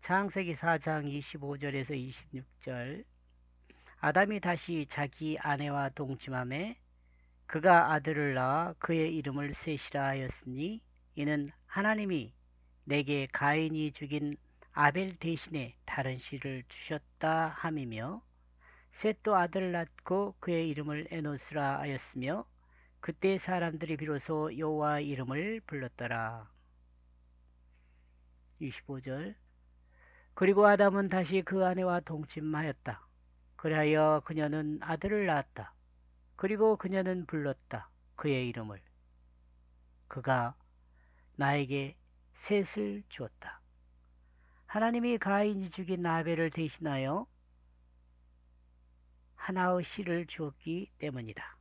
창세기 4장 25절에서 26절. 아담이 다시 자기 아내와 동침하매 그가 아들을 낳아 그의 이름을 셋이라 하였으니 이는 하나님이 내게 가인이 죽인 아벨 대신에 다른 씨를 주셨다 함이며, 셋도 아들을 낳고 그의 이름을 에노스라 하였으며 그때 사람들이 비로소 여호와 이름을 불렀더라. 25절. 그리고 아담은 다시 그 아내와 동침하였다. 그리하여 그녀는 아들을 낳았다. 그리고 그녀는 불렀다. 그의 이름을. 그가 나에게 셋을 주었다. 하나님이 가인이 죽인 아벨을 대신하여 하나의 씨를 주었기 때문이다.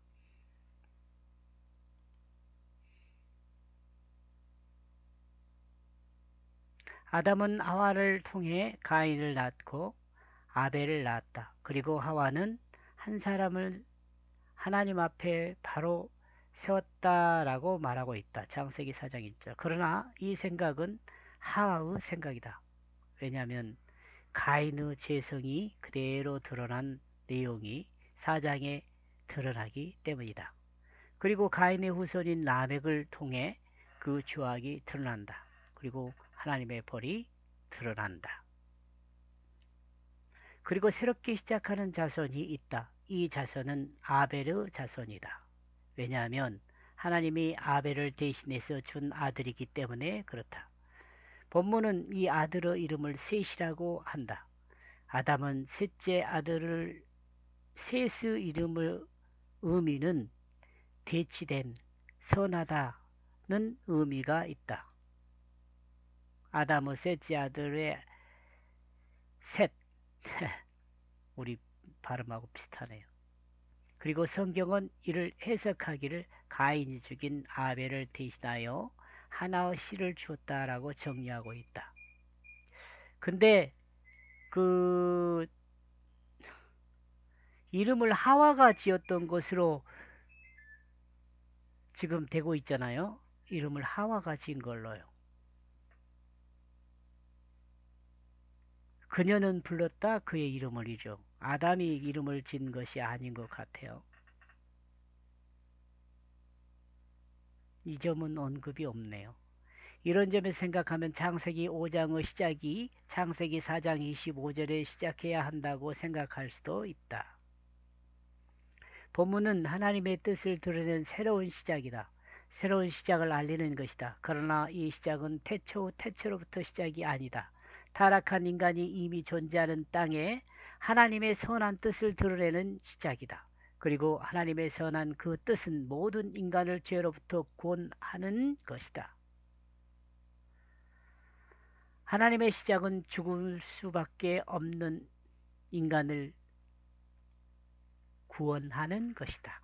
아담은 하와를 통해 가인을 낳고 아벨을 낳았다. 그리고 하와는 한 사람을 하나님 앞에 바로 세웠다라고 말하고 있다. 창세기 4장 1절. 그러나 이 생각은 하와의 생각이다. 왜냐하면 가인의 죄성이 그대로 드러난 내용이 4장에 드러나기 때문이다. 그리고 가인의 후손인 라멕을 통해 그 죄악이 드러난다. 그리고 하나님의 벌이 드러난다. 그리고 새롭게 시작하는 자손이 있다. 이 자손은 아벨의 자손이다. 왜냐하면 하나님이 아벨을 대신해서 준 아들이기 때문에 그렇다. 본문은 이 아들의 이름을 셋이라고 한다. 아담은 셋째 아들을 셋의 이름의 의미는 대치된 선하다는 의미가 있다. 아담의 셋째 아들의 셋 우리 발음하고 비슷하네요. 그리고 성경은 이를 해석하기를 가인이 죽인 아벨을 대신하여 하나의 씨를 주었다라고 정리하고 있다. 근데 그 이름을 하와가 지었던 것으로 지금 되고 있잖아요. 이름을 하와가 지은 걸로요. 그녀는 불렀다 그의 이름을이죠. 아담이 이름을 지은 것이 아닌 것 같아요. 이 점은 언급이 없네요. 이런 점에서 생각하면 창세기 5장의 시작이 창세기 4장 25절에 시작해야 한다고 생각할 수도 있다. 본문은 하나님의 뜻을 드러낸 새로운 시작이다. 새로운 시작을 알리는 것이다. 그러나 이 시작은 태초로부터 시작이 아니다. 타락한 인간이 이미 존재하는 땅에 하나님의 선한 뜻을 드러내는 시작이다. 그리고 하나님의 선한 그 뜻은 모든 인간을 죄로부터 구원하는 것이다. 하나님의 시작은 죽을 수밖에 없는 인간을 구원하는 것이다.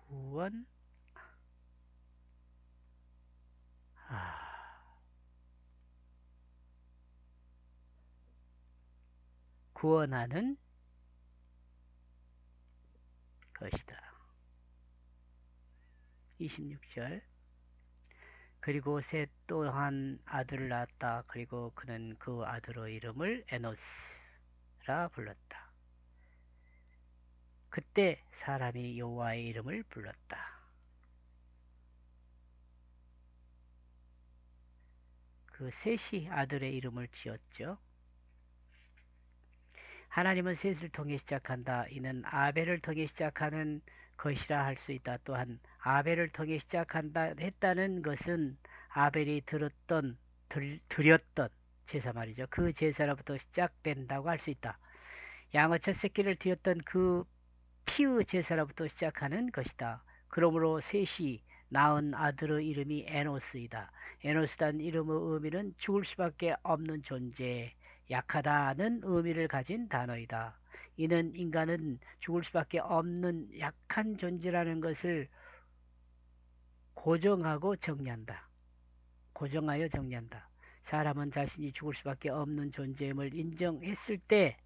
구원, 구원하는 것이다. 26절. 그리고 셋 또한 아들을 낳았다. 그리고 그는 그 아들의 이름을 에노스라 불렀다. 그때 사람이 여호와의 이름을 불렀다. 그 셋이 아들의 이름을 지었죠. 하나님은 셋을 통해 시작한다. 이는 아벨을 통해 시작하는 것이라 할 수 있다. 또한 아벨을 통해 시작한다 했다는 것은 아벨이 드렸던 제사 말이죠. 그 제사로부터 시작된다고 할 수 있다. 양의 첫 새끼를 드렸던 그 피의 제사로부터 시작하는 것이다. 그러므로 셋이 낳은 아들의 이름이 에노스이다. 에노스란 이름의 의미는 죽을 수밖에 없는 존재, 약하다는 의미를 가진 단어이다. 이는 인간은 죽을 수밖에 없는 약한 존재라는 것을 고정하고 정리한다. 고정하여 정리한다. 사람은 자신이 죽을 수밖에 없는 존재임을 인정했을 때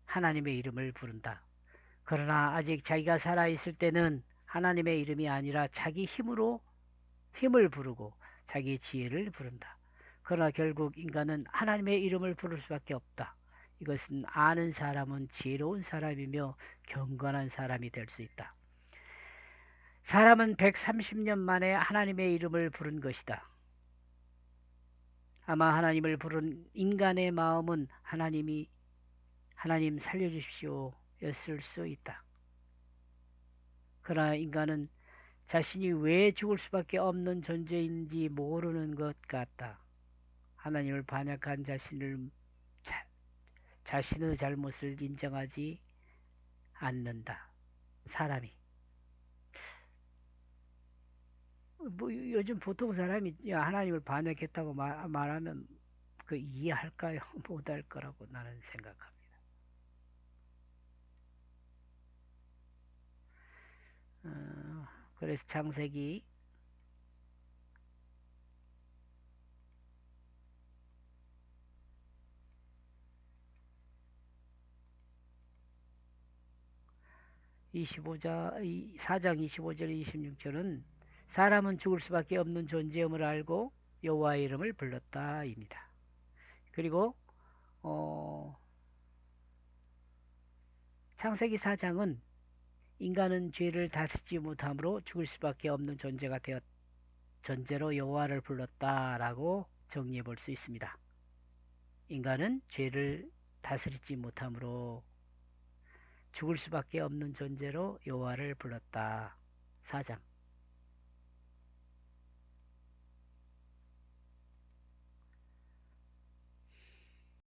하나님의 이름을 부른다. 그러나 아직 자기가 살아있을 때는 하나님의 이름이 아니라 자기 힘으로 힘을 부르고 자기 지혜를 부른다. 그러나 결국 인간은 하나님의 이름을 부를 수밖에 없다. 이것은 아는 사람은 지혜로운 사람이며 경건한 사람이 될 수 있다. 사람은 130년 만에 하나님의 이름을 부른 것이다. 아마 하나님을 부른 인간의 마음은 하나님 살려주십시오 였을 수 있다. 그러나 인간은 자신이 왜 죽을 수밖에 없는 존재인지 모르는 것 같다. 하나님을 반역한 자신의 잘못을 인정하지 않는다. 사람이. 뭐 요즘 보통 사람이 하나님을 반역했다고 말하면 그 이해할까요? 못할 거라고 나는 생각합니다. 그래서 창세기 4장 25절 26절은 사람은 죽을 수밖에 없는 존재임을 알고 여호와의 이름을 불렀다입니다. 그리고 창세기 4장은 인간은 죄를 다스리지 못함으로 죽을 수밖에 없는 존재로 여호와를 불렀다라고 정리해 볼 수 있습니다. 인간은 죄를 다스리지 못함으로 죽을 수밖에 없는 존재로 여호와를 불렀다. 4장